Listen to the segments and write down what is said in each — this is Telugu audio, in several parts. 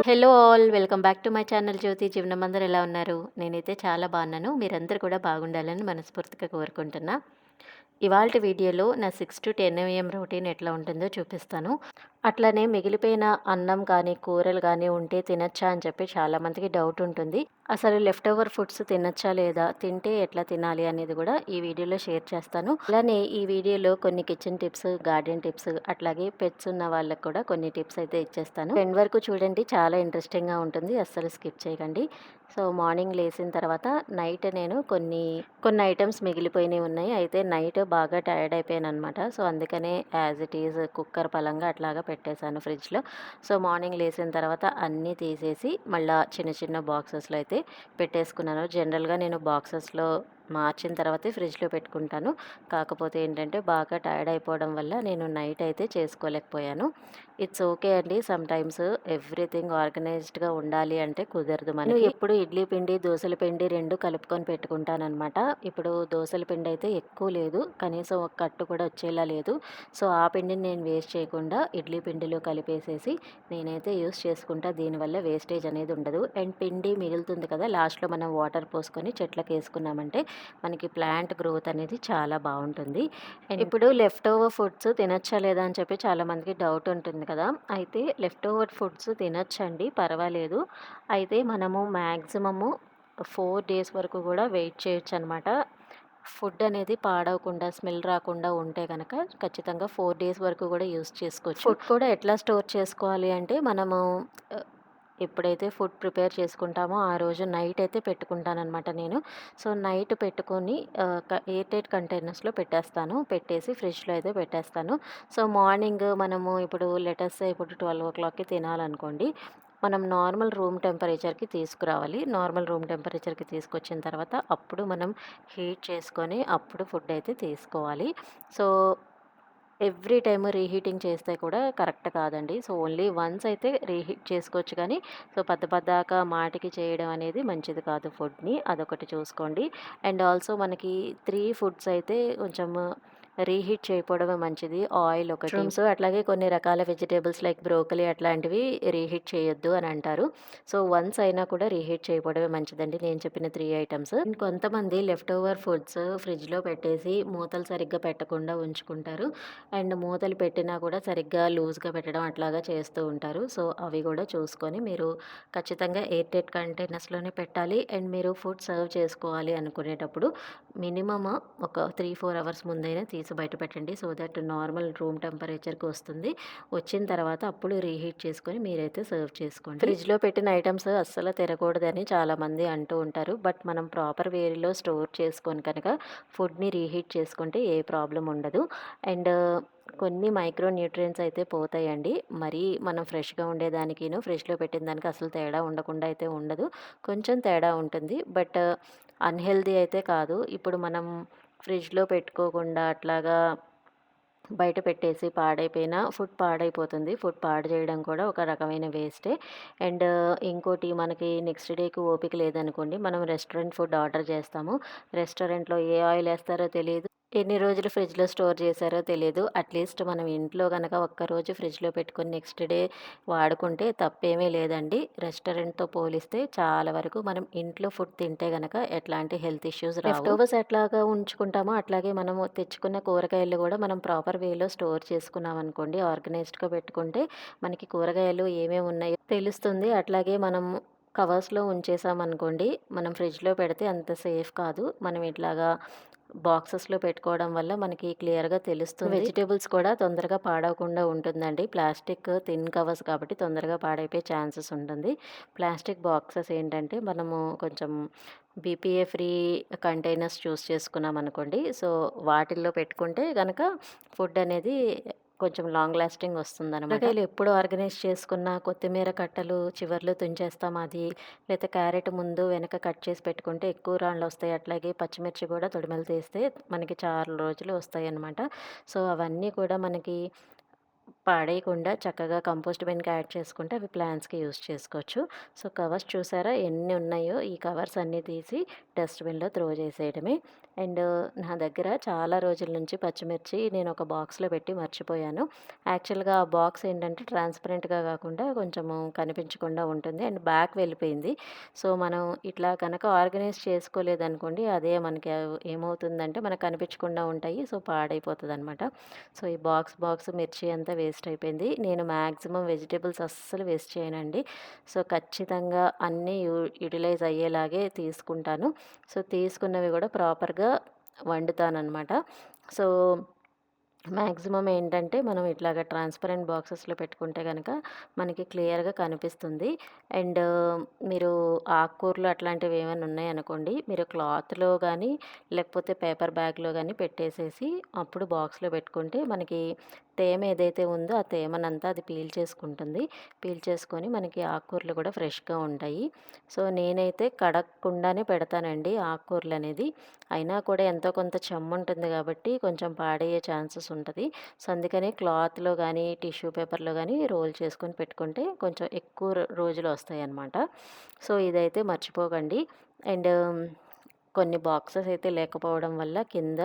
Hello all. Welcome back to my channel Jyothi Jeevanam. అందరూ ఎలా ఉన్నారు? నేనైతే చాలా బాగున్నాను. మీరందరూ కూడా బాగుండాలని మనస్ఫూర్తిగా కోరుకుంటున్నా. ఇవాల్టి వీడియోలో నా 6-10 AM రొటీన్ ఎట్లా ఉంటుందో చూపిస్తాను. అట్లనే మిగిలిపోయిన అన్నం కానీ, కూరలు కానీ ఉంటే తినచ్చా అని చెప్పి చాలామందికి డౌట్ ఉంటుంది. అసలు లెఫ్ట్ ఓవర్ ఫుడ్స్ తినచ్చా లేదా? తింటే ఎట్లా తినాలి అనేది కూడా ఈ వీడియోలో షేర్ చేస్తాను. అలానే ఈ వీడియోలో కొన్ని కిచెన్ టిప్స్, గార్డెన్ టిప్స్, అట్లాగే పెట్స్ ఉన్న వాళ్ళకి కూడా కొన్ని టిప్స్ అయితే ఇచ్చేస్తాను. ఎండ్ వరకు చూడండి, చాలా ఇంట్రెస్టింగ్‌గా ఉంటుంది. అస్సలు స్కిప్ చేయకండి. సో, మార్నింగ్ లేసిన తర్వాత నైట్ నేను కొన్ని ఐటెమ్స్ మిగిలిపోయినవి ఉన్నాయి. అయితే నైట్ బాగా టైర్డ్ అయిపోయాననమాట. సో, అందుకనే యాజ్ ఇట్ ఈజ్ కుక్కర్ పలంగా అట్లాగా పెట్టేశాను ఫ్రిడ్జ్‌లో. సో, మార్నింగ్ లేసిన తర్వాత అన్నీ తీసేసి మళ్ళా చిన్న చిన్న బాక్సెస్‌లో అయితే పెట్టేసుకున్నాను. జనరల్‌గా నేను బాక్సెస్‌లో మార్చిన తర్వాతే ఫ్రిడ్జ్‌లో పెట్టుకుంటాను. కాకపోతే ఏంటంటే బాగా టైర్డ్ అయిపోవడం వల్ల నేను నైట్ అయితే చేసుకోలేకపోయాను. ఇట్స్ ఓకే అండి. సమ్‌టైమ్స్ ఎవ్రీథింగ్ ఆర్గనైజ్డ్‌గా ఉండాలి అంటే కుదరదు మనకి. నేను ఎప్పుడు ఇడ్లీ పిండి, దోసల పిండి 2 కలుపుకొని పెట్టుకుంటాననమాట. ఇప్పుడు దోసల పిండి అయితే ఎక్కువ లేదు. కనీసం ఒక కట్టు కూడా వచ్చేలా లేదు. సో, ఆ పిండిని నేను వేస్ట్ చేయకుండా ఇడ్లీ పిండిలో కలిపేసేసి నేనైతే యూజ్ చేసుకుంటా. దీనివల్ల వేస్టేజ్ అనేది ఉండదు. అండ్ పిండి మిగులుతుంది కదా! లాస్ట్‌లో మనం వాటర్ పోసుకొని చెట్లకేసుకున్నామంటే మనకి ప్లాంట్ గ్రోత్ అనేది చాలా బావుంటుంది. అండ్ ఇప్పుడు లెఫ్ట్ ఓవర్ ఫుడ్స్ తినచ్చా లేదా అని చెప్పి చాలామందికి డౌట్ ఉంటుంది కదా! అయితే లెఫ్ట్ ఓవర్ ఫుడ్స్ తినొచ్చండి, పర్వాలేదు. అయితే మనము మ్యాక్సిమము 4 డేస్ వరకు కూడా వెయిట్ చేయొచ్చనమాట. ఫుడ్ అనేది పాడవకుండా, స్మెల్ రాకుండా ఉంటే గనక ఖచ్చితంగా 4 డేస్ వరకు కూడా యూజ్ చేసుకోవచ్చు. ఫుడ్ కూడా ఎట్లా స్టోర్ చేసుకోవాలి అంటే మనము ఆహ్, ఎప్పుడైతే ఫుడ్ ప్రిపేర్ చేసుకుంటామో ఆ రోజు నైట్ అయితే పెట్టుకుంటాననమాట నేను. సో, నైట్ పెట్టుకొని ఎయిర్ టైట్ కంటైనర్స్‌లో పెట్టేస్తాను. పెట్టేసి ఫ్రిడ్జ్‌లో అయితే పెట్టేస్తాను. సో, మార్నింగ్ మనము ఇప్పుడు లెటస్ ఇప్పుడు 12:00కి తినాలనుకోండి. మనం నార్మల్ రూమ్ టెంపరేచర్‌కి తీసుకురావాలి. నార్మల్ రూమ్ టెంపరేచర్‌కి తీసుకొచ్చిన తర్వాత అప్పుడు మనం హీట్ చేసుకొని అప్పుడు ఫుడ్ అయితే తీసుకోవాలి. సో, ఎవ్రీ టైమ్ రీహీటింగ్ చేస్తే కూడా కరెక్ట్ కాదండి. సో, ఓన్లీ వన్స్ అయితే రీహీట్ చేసుకోవచ్చు కానీ, సో, పద్దాక మాటికి చేయడం అనేది మంచిది కాదు ఫుడ్‌ని. అదొకటి చూసుకోండి. అండ్ ఆల్సో మనకి 3 ఫుడ్స్ అయితే కొంచెం రీహీట్ చేయకపోవడమే మంచిది. ఆయిల్ ఒకటి, మష్రూమ్స్ అట్లాగే కొన్ని రకాల వెజిటబుల్స్ లైక్ బ్రోకలీ అట్లాంటివి రీహీట్ చేయొద్దు అని అంటారు. సో, వన్స్ అయినా కూడా రీహీట్ చేయకపోవడమే మంచిదండి నేను చెప్పిన 3 ఐటెమ్స్. కొంతమంది లెఫ్ట్ ఓవర్ ఫుడ్స్ ఫ్రిడ్జ్‌లో పెట్టేసి మూతలు సరిగ్గా పెట్టకుండా ఉంచుకుంటారు. అండ్ మూతలు పెట్టినా కూడా సరిగ్గా లూజ్‌గా పెట్టడం అట్లాగా చేస్తూ ఉంటారు. సో, అవి కూడా చూసుకొని మీరు ఖచ్చితంగా ఎయిర్ టైట్ కంటైనర్స్‌లోనే పెట్టాలి. అండ్ మీరు ఫుడ్ సర్వ్ చేసుకోవాలి అనుకునేటప్పుడు మినిమమ్ ఒక 3-4 అవర్స్ ముందైనా తీసి బయట పెట్టండి. సో దట్ నార్మల్ రూమ్ టెంపరేచర్‌కి వస్తుంది. వచ్చిన తర్వాత అప్పుడు రీహీట్ చేసుకొని మీరైతే సర్వ్ చేసుకోండి. ఫ్రిడ్జ్‌లో పెట్టిన ఐటెమ్స్ అస్సలు తినకూడదని చాలామంది అంటూ ఉంటారు. బట్ మనం ప్రాపర్ వేలో స్టోర్ చేసుకొని కనుక ఫుడ్‌ని రీహీట్ చేసుకుంటే ఏ ప్రాబ్లమ్ ఉండదు. అండ్ కొన్ని మైక్రో న్యూట్రియంట్స్ అయితే పోతాయండి. మరీ మనం ఫ్రెష్‌గా ఉండేదానికిను, ఫ్రిడ్జ్‌లో పెట్టిన దానికి అసలు తేడా ఉండకుండా అయితే ఉండదు. కొంచెం తేడా ఉంటుంది. బట్ అన్‌హెల్తీ అయితే కాదు. ఇప్పుడు మనం ఫ్రిడ్జ్‌లో పెట్టుకోకుండా అట్లాగా బయట పెట్టేసి పాడైపోయిన ఫుడ్ పాడైపోతుంది. ఫుడ్ పాడు చేయడం కూడా ఒక రకమైన వేస్టే. అండ్ ఇంకోటి మనకి నెక్స్ట్ డేకి ఓపిక లేదనుకోండి, మనం రెస్టారెంట్ ఫుడ్ ఆర్డర్ చేస్తాము. రెస్టారెంట్‌లో ఏ ఆయిల్ ఏస్తారో తెలీదు. ఎన్ని రోజులు ఫ్రిడ్జ్‌లో స్టోర్ చేశారో తెలీదు. అట్‌లీస్ట్ మనం ఇంట్లో గనక ఒక్కరోజు ఫ్రిడ్జ్‌లో పెట్టుకొని నెక్స్ట్ డే వాడుకుంటే తప్పేమీ లేదండి. రెస్టారెంట్‌తో పోలిస్తే చాలా వరకు మనం ఇంట్లో ఫుడ్ తింటే గనక ఎట్లాంటి హెల్త్ ఇష్యూస్ రావు. లెఫ్ట్ ఓవర్స్ ఎట్లాగా ఉంచుకుంటామో అట్లాగే మనము తెచ్చుకున్న కూరగాయలు కూడా మనం ప్రాపర్ వేలో స్టోర్ చేసుకున్నామనుకోండి, ఆర్గనైజ్డ్‌గా పెట్టుకుంటే మనకి కూరగాయలు ఏమేమి ఉన్నాయో తెలుస్తుంది. అట్లాగే మనం కవర్స్‌లో ఉంచేసామనుకోండి, మనం ఫ్రిడ్జ్‌లో పెడితే అంత సేఫ్ కాదు. మనం ఇట్లాగా బాక్సెస్‌లో పెట్టుకోవడం వల్ల మనకి క్లియర్‌గా తెలుస్తుంది. వెజిటబుల్స్ కూడా తొందరగా పాడవకుండా ఉంటుందండి. ప్లాస్టిక్ థిన్ కవర్స్ కాబట్టి తొందరగా పాడైపోయే ఛాన్సెస్ ఉంటుంది. ప్లాస్టిక్ బాక్సెస్ ఏంటంటే మనము కొంచెం బీపీఏ ఫ్రీ కంటైనర్స్ చూస్ చేసుకున్నామనుకోండి. సో, వాటిల్లో పెట్టుకుంటే గనక ఫుడ్ అనేది కొంచెం లాంగ్ లాస్టింగ్ వస్తుందనమాట. కూరగాయలు ఎప్పుడు ఆర్గనైజ్ చేసుకున్న కొత్తిమీర కట్టలు చివర్లో తుంచేస్తాం. అది లేతే క్యారెట్ ముందు వెనక కట్ చేసి పెట్టుకుంటే ఎక్కువ రాళ్ళొస్తాయి. అట్లాగే పచ్చిమిర్చి కూడా తొడిమలు తీస్తే మనకి చాలా రోజులు వస్తాయన్నమాట. సో, అవన్నీ కూడా మనకి పాడేయకుండా చక్కగా కంపోస్ట్ బిన్‌కి యాడ్ చేసుకుంటే అవి ప్లాంట్స్‌కి యూజ్ చేసుకోవచ్చు. సో, కవర్స్ చూసారా ఎన్ని ఉన్నాయో, ఈ కవర్స్ అన్నీ తీసి డస్ట్‌బిన్‌లో త్రో చేసేయడమే. అండ్ నా దగ్గర చాలా రోజుల నుంచి పచ్చిమిర్చి నేను ఒక బాక్స్‌లో పెట్టి మర్చిపోయాను. యాక్చువల్‌గా ఆ బాక్స్ ఏంటంటే ట్రాన్స్‌పరెంట్‌గా కాకుండా కొంచెము కనిపించకుండా ఉంటుంది. అండ్ బ్యాక్ వెళ్ళిపోయింది. సో, మనం ఇట్లా కనుక ఆర్గనైజ్ చేసుకోలేదనుకోండి, అదే మనకి ఏమవుతుందంటే మనకు కనిపించకుండా ఉంటాయి. సో, పాడైపోతదనమాట. సో, ఈ బాక్స్ మిర్చి అంతా వేస్ట్ అయిపోయింది. నేను మాక్సిమం వెజిటబుల్స్ అస్సలు వేస్ట్ చేయనండి. సో, ఖచ్చితంగా అన్నీ యుటిలైజ్ అయ్యేలాగే తీసుకుంటాను. సో, తీసుకున్నవి కూడా ప్రాపర్‌గా వండుతాననమాట. సో, మాక్సిమం ఏంటంటే, మనం ఇట్లాగ ట్రాన్స్‌పరెంట్ బాక్సెస్‌లో పెట్టుకుంటే గనక, మనకి క్లియర్‌గా కనిపిస్తుంది. అండ్ మీరు ఆకుకూరలు అట్లాంటివి ఏమైనా ఉన్నాయనుకోండి, మీరు క్లాత్‌లో గానీ, లేకపోతే పేపర్ బ్యాగ్‌లో గానీ పెట్టేసేసి, అప్పుడు బాక్స్‌లో పెట్టుకుంటే, మనకి తేమ ఏదైతే ఉందో, ఆ తేమనంతా అది పీల్చేసుకుంటుంది. పీల్చేసుకొని మనకి ఆకుకూరలు కూడా ఫ్రెష్‌గా ఉంటాయి. సో, నేనైతే కడగకుండానే పెడతానండి ఆకుకూరలనేది. అయినా కూడా ఎంతో కొంత చెమ్ముంటుంది గాబట్టి, కొంచెం పాడయ్యే ఛాన్సెస్ ఉంటది. సో, అందుకని క్లాత్‌లో గానీ, టిష్యూ పేపర్‌లో గానీ రోల్ చేసుకొని పెట్టుకుంటే కొంచెం ఎక్కువ రోజులొస్తాయనమాట. సో, ఇదైతే మర్చిపోకండి. అండ్ కొన్ని బాక్సెస్ అయితే లేకపోవడం వల్ల కింద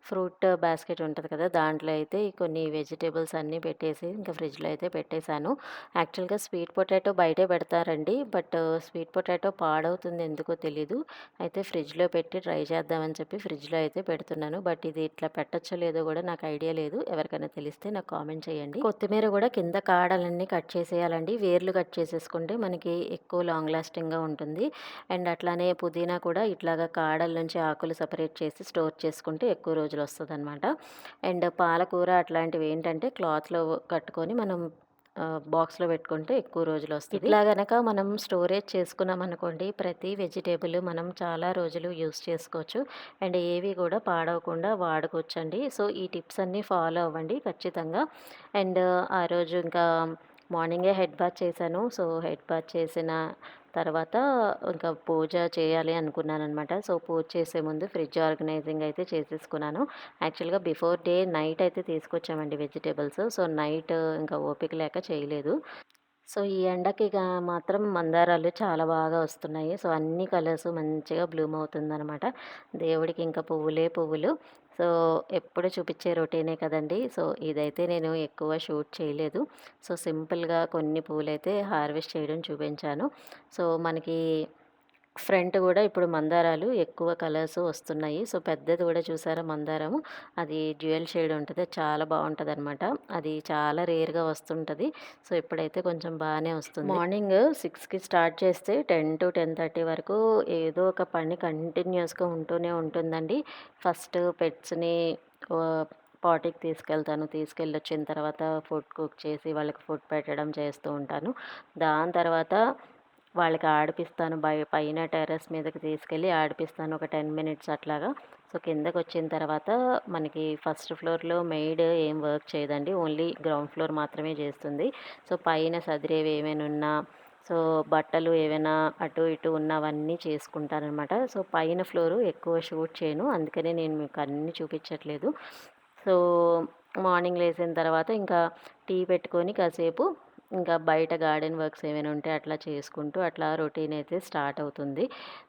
ఫ్రూట్ బాస్కెట్ ఉంటది కదా! దాంట్లో అయితే ఈ కొన్ని వెజిటబుల్స్ అన్నీ పెట్టేసి ఇంకా ఫ్రిడ్జ్‌లో అయితే పెట్టేశాను. యాక్చువల్‌గా స్వీట్ పొటాటో బయటే పెడతారండి. బట్ స్వీట్ పొటాటో పాడవుతుంది ఎందుకో తెలీదు. అయితే ఫ్రిడ్జ్‌లో పెట్టి ట్రై చేద్దామని చెప్పి ఫ్రిడ్జ్‌లో అయితే పెడుతున్నాను. బట్ ఇది ఇట్లా పెట్టొచ్చో లేదో కూడా నాకు ఐడియా లేదు. ఎవరికైనా తెలిస్తే నాకు కామెంట్ చేయండి. కొత్తిమీర కూడా కింద కాడలన్నీ కట్ చేసేయాలండి. వేర్లు కట్ చేసేసుకుంటే మనకి ఎక్కువ లాంగ్ లాస్టింగ్‌గా ఉంటుంది. అండ్ అట్లానే పుదీనా కూడా ఇట్లాగా కాడల నుంచి ఆకులు సెపరేట్ చేసి స్టోర్ చేసుకుంటే ఎక్కువ రోజులొస్తదనమాట. అండ్ పాలకూర అట్లాంటివి ఏంటంటే క్లాత్‌లో కట్టుకొని మనం బాక్స్‌లో పెట్టుకుంటే ఎక్కువ రోజులొస్తది. ఇట్లా గనక మనం స్టోరేజ్ చేసుకున్నామనుకోండి, ప్రతి వెజిటబుల్ మనం చాలా రోజులు యూజ్ చేసుకోవచ్చు. అండ్ ఏవి కూడా పాడవకుండా వాడుకోవచ్చండి. సో, ఈ టిప్స్ అన్నీ ఫాలో అవ్వండి ఖచ్చితంగా. అండ్ ఆ రోజు ఇంకా మార్నింగే హెడ్ బాత్ చేశాను. సో, హెడ్ బాత్ చేసిన తర్వాత ఇంకా పూజ చేయాలి అనుకున్నాననమాట. సో, పూజ చేసే ముందు ఫ్రిడ్జ్ ఆర్గనైజింగ్ అయితే చేసేసుకున్నాను. యాక్చువల్‌గా బిఫోర్ డే నైట్ అయితే తీసుకొచ్చామండి వెజిటబుల్స్. సో, నైట్ ఇంకా ఓపిక లేక చేయలేదు. సో, ఈ ఎండకి మాత్రం మందారాలు చాలా బాగా వస్తున్నాయి. సో, అన్ని కలర్స్ మంచిగా బ్లూమ్ అవుతుందనమాట. దేవుడికి ఇంకా పువ్వులే పువ్వులు. సో, ఎప్పుడు చూపిచ్చే రొటీనే కదండీ! సో, ఇదైతే నేను ఎక్కువ షూట్ చేయలేదు. సో, సింపుల్‌గా కొన్ని పూలైతే హార్వెస్ట్ చేయడం చూపించాను. సో, మనకి ఫ్రంట్ గూడా ఇప్పుడు మందారాలు ఎక్కువ కలర్స్ వస్తున్నాయి. సో, పెద్దది గూడా చూసారా మందారము, అది డ్యూయల్ షేడ్ ఉంటది. అది చాలా బావుంటదనమాట. అది చాలా రేర్‌గా వస్తుంటది. సో, ఇప్పుడైతే కొంచెం బానే వస్తుంది. మార్నింగ్ 6కి స్టార్ట్ చేస్తే 10-10:30 వరకు ఏదో ఒక పని కంటిన్యూయస్‌గా ఉంటూనే ఉంటుందండి. ఫస్ట్ పెట్స్‌ని ఆహ్, పాటికి తీసుకెళ్తాను. తీసుకెళ్ళొచ్చిన తర్వాత ఫుడ్ కుక్ చేసి వాళ్ళకి ఫుడ్ పెట్టడం చేస్తూ ఉంటాను. దాని తర్వాత వాళ్ళకి ఆడిపిస్తాను. పైన టెర్రస్ మీదకి తీసుకెళ్ళి ఆడిపిస్తాను ఒక 10 మినిట్స్ అట్లాగా. సో, కిందకొచ్చిన తర్వాత మనకి ఫస్ట్ ఫ్లోర్‌లో మెయిడ్ ఏం వర్క్ చేయదండి. ఓన్లీ గ్రౌండ్ ఫ్లోర్ మాత్రమే చేస్తుంది. సో, పైన సదిరేవి ఏమైనా ఉన్నా, సో, బట్టలు ఏవైనా అటు ఇటు ఉన్నవన్నీ చేసుకుంటాననమాట. సో, పైన ఫ్లోరు ఎక్కువ షూట్ చేయను. అందుకనే నేను మీకు అన్నీ చూపించట్లేదు. సో, మార్నింగ్ లేసిన తర్వాత ఇంకా టీ పెట్టుకొని కాసేపు ఇంకా బయట గార్డెన్ వర్క్స్ ఏమైనా ఉంటే అట్లా చేసుకుంటూ అట్లా రొటీన్ అయితే స్టార్ట్ అవుతుంది.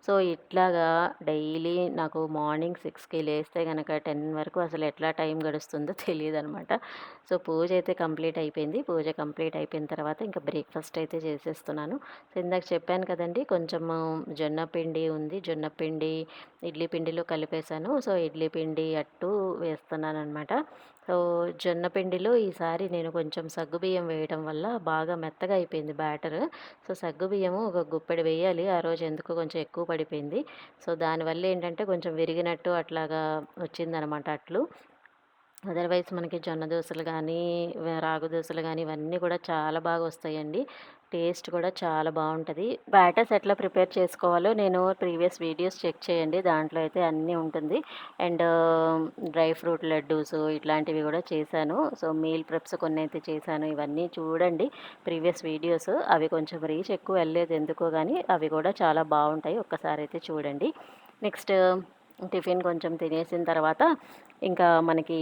సో, ఇట్లాగా డైలీ నాకు మార్నింగ్ 6కి లేస్తే గనక 10 వరకు అసలు ఎట్లా టైం గడుస్తుందో తెలీదనమాట. సో, పూజ అయితే కంప్లీట్ అయిపోయింది. పూజ కంప్లీట్ అయిపోయిన తర్వాత ఇంకా బ్రేక్‌ఫాస్ట్ అయితే చేసేస్తున్నాను. సో, ఇందాక చెప్పాను కదండీ! కొంచెము జొన్న పిండి ఉంది. జొన్న పిండి ఇడ్లీ పిండిలో కలిపేసాను. సో, ఇడ్లీ పిండి అట్టు వేస్తున్నాననమాట. సో, జొన్న పిండిలో ఈసారి నేను కొంచెం సగ్గుబియ్యం వేయడం వల్ల బాగా మెత్తగా అయిపోయింది బ్యాటర్. సో, సగ్గుబియ్యము ఒక గుప్పెడు వేయాలి. ఆ రోజు ఎందుకో కొంచెం ఎక్కువ పడిపోయింది. సో, దానివల్ల ఏంటంటే కొంచెం విరిగినట్టు అట్లాగా వచ్చిందనమాట అట్లు. అదర్‌వైజ్ మనకి జొన్న దోసలు గానీ, రాగి దోసలు గానీ ఇవన్నీ కూడా చాలా బాగా వస్తాయండి. టేస్ట్ కూడా చాలా బావుంటది. బ్యాటర్స్ ఎట్లా ప్రిపేర్ చేసుకోవాలో నేను ప్రీవియస్ వీడియోస్ చెక్ చేయండి. దాంట్లో అయితే అన్నీ ఉంటుంది. అండ్ డ్రై ఫ్రూట్ లడ్డూసు ఇట్లాంటివి గూడా చేశాను. సో, మీల్ ప్రెప్స్ కొన్నైతే చేశాను. ఇవన్నీ చూడండి ప్రీవియస్ వీడియోస్. అవి కొంచెం రీచ్ ఎక్కువ వెళ్ళలేదు ఎందుకో గానీ, అవి గూడా చాలా బావుంటాయి. ఒక్కసారైతే చూడండి. నెక్స్ట్ టిఫిన్ కొంచెం తినేసిన తర్వాత ఇంకా మనకి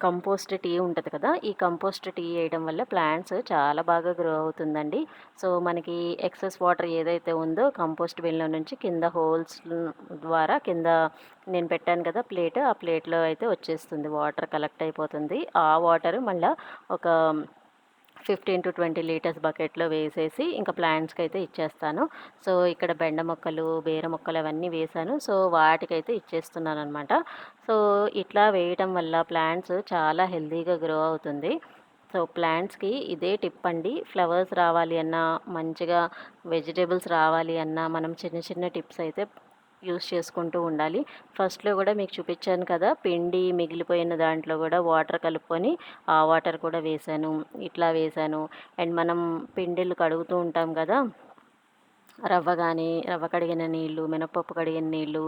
కంపోస్ట్ టీ ఉంటది కదా! ఈ కంపోస్ట్ టీ ఎయడం వల్ల ప్లాంట్స్ చాలా బాగా గ్రో అవుతుందండి. సో, మనకి ఎక్సెస్ వాటర్ ఏదైతే ఉందో కంపోస్ట్ బిన్‌లో నుంచి కింద హోల్స్ ద్వారా కింద నేను పెట్టాను కదా ప్లేట్, ఆ ప్లేట్‌లో అయితే వచ్చేస్తుంది. వాటర్ కలెక్ట్ అయిపోతుంది. ఆ వాటర్ మళ్ళా ఒక 15-20 లీటర్స్ బకెట్‌లో వేసేసి ఇంకా ప్లాంట్స్‌కైతే ఇచ్చేస్తాను. సో, ఇక్కడ బెండ మొక్కలు, బీర మొక్కలు అవన్నీ వేశాను. సో, వాటికైతే ఇచ్చేస్తున్నాననమాట. సో, ఇట్లా వేయటం వల్ల ప్లాంట్స్ చాలా హెల్తీగా గ్రో అవుతుంది. సో, ప్లాంట్స్‌కి ఇదే టిప్ అండి. ఫ్లవర్స్ రావాలి అన్నా, మంచిగా వెజిటబుల్స్ రావాలి అన్నా, మనం చిన్న చిన్న టిప్స్ అయితే యూజ్ చేసుకుంటూ ఉండాలి. ఫస్ట్‌లో గూడా మీకు చూపిచ్చాను కదా! పిండి మిగిలిపోయిన దాంట్లో గూడా వాటర్ కలుపుకొని ఆ వాటర్ కూడా వేశాను. ఇట్లా వేశాను. అండ్ మనం పిండిలు కడుగుతూ ఉంటాం గదా! రవ్వ కడిగిన నీళ్ళు, మినపప్పు కడిగిన నీళ్ళు,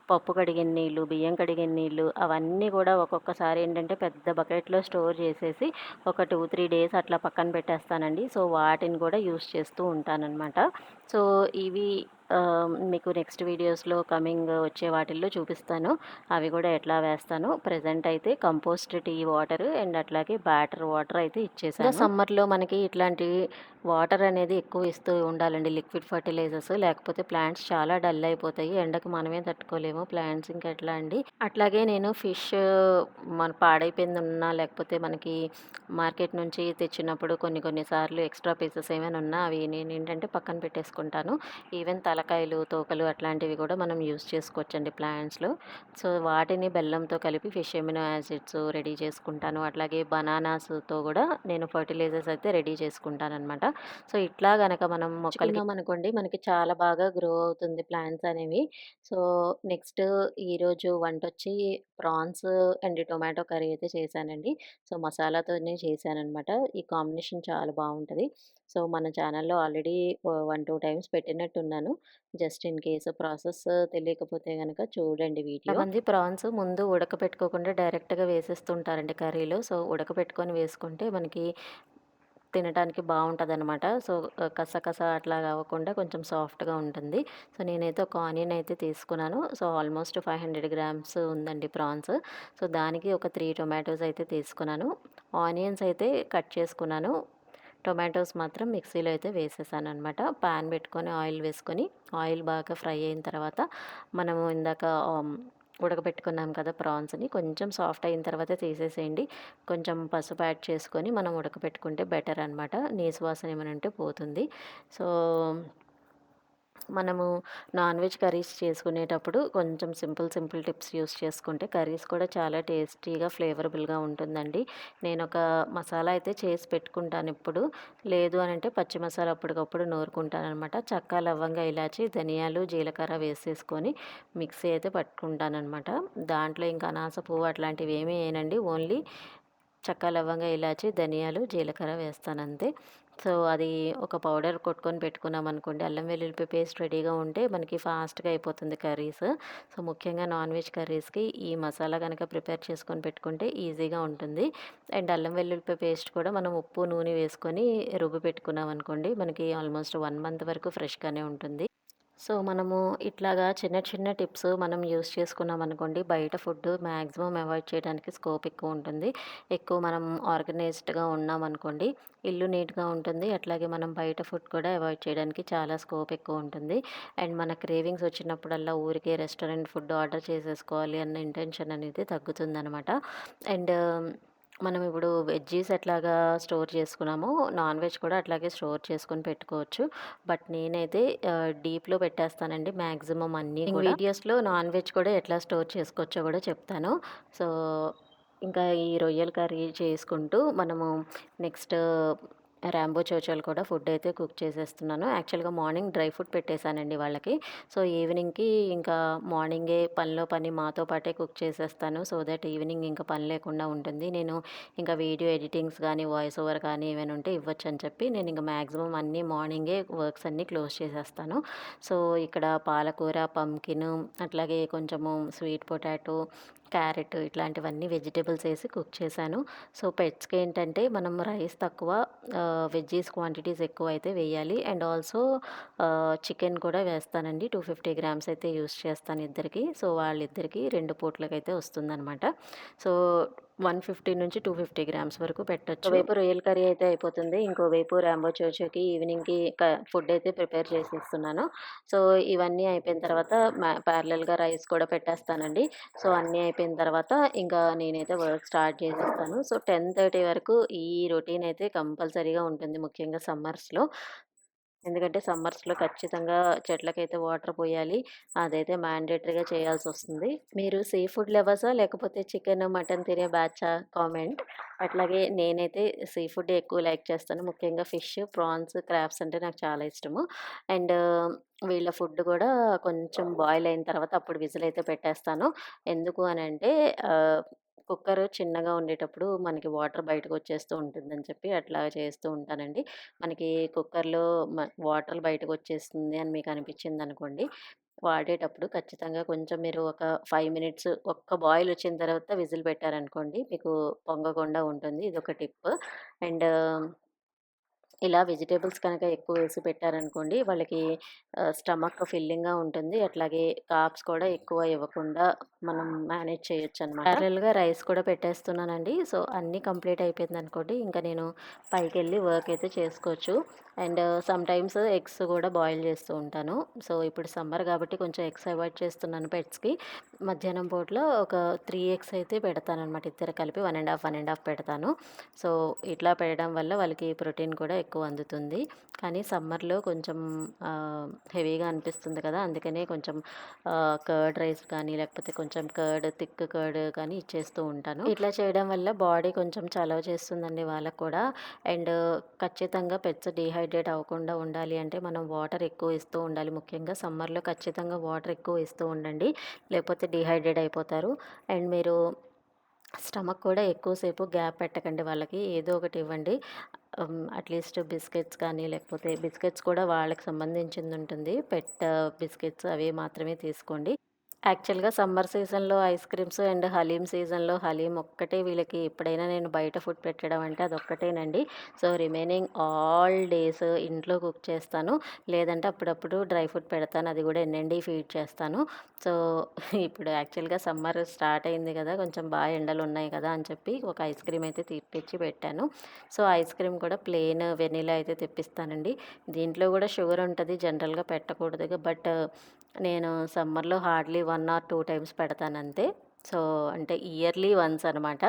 పప్పు కడిగిన నీళ్ళు, బియ్యం కడిగిన నీళ్ళు అవన్నీ గూడా ఒక్కొక్కసారి ఏంటంటే పెద్ద బకెట్‌లో స్టోర్ చేసేసి ఒక 2, 3 డేస్ అట్లా పక్కన పెట్టేస్తానండి. సో, వాటిని కూడా యూజ్ చేస్తూ ఉంటాననమాట. సో, ఇవి మీకు నెక్స్ట్ వీడియోస్‌లో కమింగ్ వచ్చే వాటిల్లో చూపిస్తాను. అవి గూడా ఎట్లా వేస్తానో. ప్రెజెంట్ అయితే కంపోస్ట్ టీ వాటర్ అండ్ అట్లాగే బ్యాటర్ వాటర్ అయితే ఇచ్చేసాను. సమ్మర్‌లో మనకి ఇట్లాంటి వాటర్ అనేది ఎక్కువ ఇస్తూ ఉండాలండి. లిక్విడ్ ఫర్టిలైజర్స్ లేకపోతే ప్లాంట్స్ చాలా డల్ అయిపోతాయి. ఎండకు మనమే తట్టుకోలేము. ప్లాంట్స్ ఇంకా ఎట్లా అండి. అట్లాగే నేను ఫిష్ మన పాడైపోయిందున్నా లేకపోతే మనకి మార్కెట్ నుంచి తెచ్చినప్పుడు కొన్ని కొన్ని సార్లు ఎక్స్ట్రా పీసెస్ ఏమైనా ఉన్నా అవి నేనేంటంటే పక్కన పెట్టేసుకుంటాను. ఈవెన్ తలకాయలు, తోకలు అట్లాంటివి కూడా మనం యూజ్ చేసుకోవచ్చండి ప్లాంట్స్‌లో. సో, వాటిని బెల్లంతో కలిపి ఫిష్ ఎమినో యాసిడ్స్ రెడీ చేసుకుంటాను. అట్లాగే బనానాస్‌తో గూడా నేను ఫర్టిలైజర్స్ అయితే రెడీ చేసుకుంటాననమాట. సో, ఇట్లా గనక మనం మొక్కలకి మనకి చాలా బాగా గ్రో అవుతుంది ప్లాంట్స్ అనేవి. సో, నెక్స్ట్ ఈరోజు వంటొచ్చి ప్రాన్స్ అండ్ టొమాటో కర్రీ అయితే చేశానండి. సో, మసాలాతోనే చేశాననమాట. ఈ కాంబినేషన్ చాలా బావుంటది. సో, మన ఛానల్‌లో ఆల్రెడీ 1, 2 టైమ్స్ పెట్టినట్టున్నాను. జస్ట్ ఇన్ కేస్ ప్రాసెస్ తెలియకపోతే గనక చూడండి వీడియో. కొంతమంది ప్రాన్స్ ముందు ఉడకపెట్టుకోకుండా డైరెక్ట్‌గా వేసేస్తుంటారండి కర్రీలో. సో, ఉడకపెట్టుకొని వేసుకుంటే మనకి తినటానికి బావుంటదనమాట. సో, కసకస అట్లాగా అవ్వకుండా కొంచెం సాఫ్ట్‌గా ఉంటుంది. సో, నేనైతే ఒక ఆనియన్ అయితే తీసుకున్నాను. సో, ఆల్మోస్ట్ 500 గ్రామ్స్ ఉందండి ప్రాన్స్. సో, దానికి ఒక 3 టొమాటోస్ అయితే తీసుకున్నాను. ఆనియన్స్ అయితే కట్ చేసుకున్నాను. టొమాటోస్ మాత్రం మిక్సీలో అయితే వేసేసాననమాట. పాన్ పెట్టుకొని ఆయిల్ వేసుకొని, ఆయిల్ బాగా ఫ్రై అయిన తర్వాత మనము ఇందాక ఉడకబెట్టుకున్నాం కదా ప్రాన్స్‌ని కొంచెం సాఫ్ట్ అయిన తర్వాత తీసేసేయండి. కొంచెం పసుపు యాడ్ చేసుకొని మనం ఉడకబెట్టుకుంటే బెటర్ అనమాట. నీసు వాసన ఏమైనా ఉంటే పోతుంది. సో, మనము నాన్ వెజ్ కర్రీస్ చేసుకునేటప్పుడు కొంచెం సింపుల్ టిప్స్ యూస్ చేసుకుంటే కర్రీస్ కూడా చాలా టేస్టీగా, ఫ్లేవరబుల్‌గా ఉంటుందండి. నేనొక మసాలా అయితే చేసి పెట్టుకుంటానెప్పుడు. లేదు అనంటే పచ్చి మసాలా అప్పటికప్పుడు నూరుకుంటాననమాట. చెక్క, లవంగ, ఇలాచి, ధనియాలు, జీలకర్ర వేసేసుకొని మిక్సీ అయితే పట్టుకుంటాననమాట. దాంట్లో ఇంకా అనాస పువ్వు అట్లాంటివి ఏమీ ఎయనండి. ఓన్లీ చెక్క, లవంగ, ఇలాచి, ధనియాలు, జీలకర్ర వేస్తానంతే. సో, అది ఒక పౌడర్ కొట్టుకొని పెట్టుకున్నామనుకోండి, అల్లం వెల్లుల్లిపాయ పేస్ట్ రెడీగా ఉంటే మనకి ఫాస్ట్‌గా అయిపోతుంది కర్రీస్. సో, ముఖ్యంగా నాన్ వెజ్ కర్రీస్‌కి ఈ మసాలా గనక ప్రిపేర్ చేసుకొని పెట్టుకుంటే ఈజీగా ఉంటుంది. అండ్ అల్లం వెల్లుల్లిపాయ పేస్ట్ కూడా మనం ఉప్పు, నూనె వేసుకొని రుబ్బి పెట్టుకున్నామనుకోండి, మనకి ఆల్మోస్ట్ 1 మంత్ వరకు ఫ్రెష్‌గానే ఉంటుంది. సో, మనము ఇట్లాగా చిన్న చిన్న టిప్స్ మనం యూజ్ చేసుకున్నామనుకోండి, బయట ఫుడ్డు మాక్సిమం అవాయిడ్ చేయడానికి స్కోప్ ఎక్కువుంటుంది. ఎక్కువ మనం ఆర్గనైజ్డ్‌గా ఉన్నామనుకోండి, ఇల్లు నీట్‌గా ఉంటుంది. అట్లాగే మనం బయట ఫుడ్ కూడా అవాయిడ్ చేయడానికి చాలా స్కోప్ ఎక్కువుంటుంది. అండ్ మన క్రేవింగ్స్ వచ్చినప్పుడల్లా ఊరికే రెస్టారెంట్ ఫుడ్ ఆర్డర్ చేసేసుకోవాలి అన్న ఇంటెన్షన్ అనేది తగ్గుతుందనమాట. అండ్ మనం ఇప్పుడు వెజ్జీస్ ఎట్లాగా స్టోర్ చేసుకున్నామో, నాన్ వెజ్ కూడా అట్లాగే స్టోర్ చేసుకొని పెట్టుకోవచ్చు. బట్ నేనైతే డీప్‌లో పెట్టేస్తానండి మాక్సిమం అన్నీ కూడా. వీడియోస్‌లో నాన్ వెజ్ కూడా ఎట్లా స్టోర్ చేసుకోవచ్చో కూడా చెప్తాను. సో, ఇంకా ఈ రొయ్యల కర్రీ చేసుకుంటూ మనము నెక్స్ట్ రాంబో చోచోలు కూడా ఫుడ్ అయితే కుక్ చేసేస్తున్నాను. యాక్చువల్‌గా మార్నింగ్ డ్రై ఫ్రూట్ పెట్టేసానండి వాళ్ళకి. సో, ఈవినింగ్‌కి ఇంకా మార్నింగే పనిలో పని మాతో పాటే కుక్ చేసేస్తాను. సో దట్ ఈవినింగ్ ఇంకా పని లేకుండా ఉంటుంది. నేను ఇంకా వీడియో ఎడిటింగ్స్ గానీ, వాయిస్ ఓవర్ కానీ ఏమైనా ఉంటే ఇవ్వొచ్చని చెప్పి నేను ఇంక మాక్సిమం అన్నీ మార్నింగే వర్క్స్ అన్నీ క్లోజ్ చేసేస్తాను. సో, ఇక్కడ పాలకూర, పంకిను అట్లాగే కొంచెము స్వీట్ పొటాటో క్యారెట్ ఇట్లాంటివన్నీ వెజిటబుల్స్ ఏసి కుక్ చేశాను. సో, పెట్స్‌కేంటంటే మనం రైస్ తక్కువ వెజ్జీస్ క్వాంటిటీస్ ఎక్కువైతే వేయాలి. అండ్ ఆల్సో చికెన్ కూడా వేస్తానండి. 250 గ్రామ్స్ అయితే యూజ్ చేస్తాను ఇద్దరికి. సో, వాళ్ళిద్దరికీ 2 పూట్లకైతే వస్తుందనమాట. సో, 150-250 గ్రామ్స్ వరకు పెట్టొచ్చు. ఒకవైపు రొయ్యల కర్రీ అయితే అయిపోతుంది. ఇంకోవైపు రాంబో చోచోకి ఈవినింగ్‌కి ఫుడ్ అయితే ప్రిపేర్ చేసేస్తున్నాను. సో, ఇవన్నీ అయిపోయిన తర్వాత ప్యారలెల్‌గా రైస్ కూడా పెట్టేస్తానండి. సో, అన్నీ అయిపోయిన తర్వాత ఇంకా నేనైతే వర్క్ స్టార్ట్ చేసేస్తాను. సో, 10:30 వరకు ఈ రొటీన్ అయితే కంపల్సరీగా ఉంటుంది. ముఖ్యంగా సమ్మర్స్‌లో. ఎందుకంటే సమ్మర్స్‌లో ఖచ్చితంగా చెట్లకైతే వాటర్ పోయాలి. అదైతే మ్యాండేటరీగా చేయాల్సొస్తుంది. మీరు సీ ఫుడ్ లవర్సా? లేకపోతే చికెన్, మటన్ తినే బ్యాచా? కామెంట్. అట్లాగే నేనైతే సీ ఫుడ్డే ఎక్కువ లైక్ చేస్తాను. ముఖ్యంగా ఫిష్, ప్రాన్స్, క్రాబ్స్ అంటే నాకు చాలా ఇష్టము. అండ్ వీళ్ళ ఫుడ్ గూడా కొంచెం బాయిల్ అయిన తర్వాత అప్పుడు విజిల్ అయితే పెట్టేస్తాను. ఎందుకు అనంటే కుక్కర్ చిన్నగా ఉండేటప్పుడు మనకి వాటర్ బయటకొచ్చేస్తూ ఉంటుందని చెప్పి అట్లా చేస్తూ ఉంటానండి. మనకి కుక్కర్‌లో వాటర్ బయటకొచ్చేస్తుంది అని మీకు అనిపించిందనుకోండి, వాడేటప్పుడు ఖచ్చితంగా కొంచెం మీరు ఒక 5 మినిట్స్ ఒక్క బాయిల్ వచ్చిన తర్వాత విజిల్ పెట్టారనుకోండి, మీకు పొంగకుండా ఉంటుంది. ఇదొక టిప్. అండ్ ఇలా వెజిటబుల్స్ కనుక ఎక్కువ వేసి పెట్టారనుకోండి, వాళ్ళకి స్టమక్ ఫిల్లింగ్‌గా ఉంటుంది. అట్లాగే కార్బ్స్ కూడా ఎక్కువ ఇవ్వకుండా మనం మేనేజ్ చేయొచ్చనమాట. ప్యారలెల్‌గా రైస్ కూడా పెట్టేస్తున్నానండి. సో, అన్నీ కంప్లీట్ అయిపోయిందనుకోండి, ఇంక నేను పైకెళ్ళి వర్క్ అయితే చేసుకోవచ్చు. అండ్ సమ్‌టైమ్స్ ఎగ్స్ కూడా బాయిల్ చేస్తూ ఉంటాను. సో, ఇప్పుడు సమ్మర్ కాబట్టి కొంచెం ఎగ్స్ అవాయిడ్ చేస్తున్నాను పెట్స్‌కి. మధ్యాహ్నం పూటలో ఒక 3 ఎగ్స్ అయితే పెడతాననమాట. ఇద్దరు కలిపి 1 ½ పెడతాను. సో, ఇట్లా పెట్టడం వల్ల వాళ్ళకి ప్రోటీన్ కూడా ఎక్కువ అందుతుంది. కానీ సమ్మర్‌లో కొంచెం హెవీగా అనిపిస్తుంది కదా! అందుకనే కొంచెం కర్డ్ రైస్ కానీ, లేకపోతే కొంచెం థిక్ కర్డ్ కానీ ఇచ్చేస్తూ ఉంటాను. ఇట్లా చేయడం వల్ల బాడీ కొంచెం చలవ చేస్తుందండి వాళ్ళకి కూడా. అండ్ ఖచ్చితంగా పెట్స్ డీహైడ్రేట్ అవ్వకుండా ఉండాలి అంటే మనం వాటర్ ఎక్కువ ఇస్తూ ఉండాలి. ముఖ్యంగా సమ్మర్‌లో ఖచ్చితంగా వాటర్ ఎక్కువ ఇస్తూ ఉండండి. లేకపోతే డీహైడ్రేట్ అయిపోతారు. అండ్ మీరు స్టమక్ కూడా ఎక్కువ సేపు గ్యాప్ పెట్టకండి వాళ్ళకి. ఏదో ఒకటి ఇవ్వండి. అట్‌లీస్ట్ బిస్కెట్స్ కానీ, లేకపోతే బిస్కెట్స్ కూడా వాళ్ళకి సంబంధించిందుంటుంది. బిస్కెట్స్ అవి మాత్రమే తీసుకోండి. యాక్చువల్‌గా సమ్మర్ సీజన్‌లో ఐస్ క్రీమ్స్ అండ్ హలీం సీజన్‌లో హలీం ఒక్కటే వీళ్ళకి ఎప్పుడైనా నేను బయట ఫుడ్ పెట్టడం అంటే అదొక్కటేనండి. సో, రిమైనింగ్ ఆల్ డేస్ ఇంట్లో కుక్ చేస్తాను. లేదంటే అప్పుడప్పుడు డ్రై ఫుడ్ పెడతాను. అది కూడా ఎన్ఎండీ ఫీడ్ చేస్తాను. సో, ఇప్పుడు యాక్చువల్‌గా సమ్మర్ స్టార్ట్ అయింది కదా! కొంచెం బాగా ఎండలున్నాయి కదా! అని చెప్పి ఒక ఐస్ క్రీమ్ అయితే తెప్పించి పెట్టాను. సో, ఐస్ క్రీమ్ కూడా ప్లెయిన్ వెనిలా అయితే తెప్పిస్తానండి. దీంట్లో కూడా షుగర్ ఉంటది. జనరల్‌గా పెట్టకూడదు. బట్ నేను సమ్మర్‌లో హార్డ్‌లీ 1 ఆర్ 2 టైమ్స్ పెడతానంతే. సో, అంటే ఇయర్‌లీ వన్స్ అనమాట.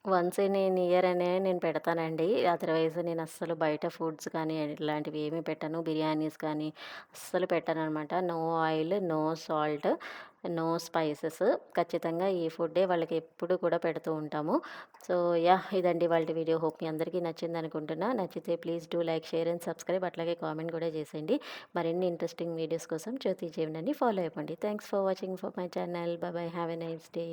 వన్స్ ఇన్ ఇయర్ అనే నేను పెడతానండి. అదర్‌వైజ్ నేను అస్సలు బయట ఫుడ్స్ కానీ ఇలాంటివి ఏమి పెట్టను. బిర్యానీస్ కానీ అస్సలు పెట్టననమాట. No oil, no salt, no spices. ఖచ్చితంగా ఈ ఫుడ్డే వాళ్ళకి ఎప్పుడు కూడా పెడుతూ ఉంటాము. So, yeah! ఇదండి ఇవాల్టి వీడియో. హోప్ మీ అందరికీ నచ్చిందనుకుంటున్నా. నచ్చితే please do like, share and subscribe. అట్లాగే కామెంట్ కూడా చేసేయండి. మరిన్ని ఇంట్రెస్టింగ్ వీడియోస్ కోసం జ్యోతి జీవనాన్ని ఫాలో అయిపోండి. Thanks for watching for my channel. By by. Have a nice day.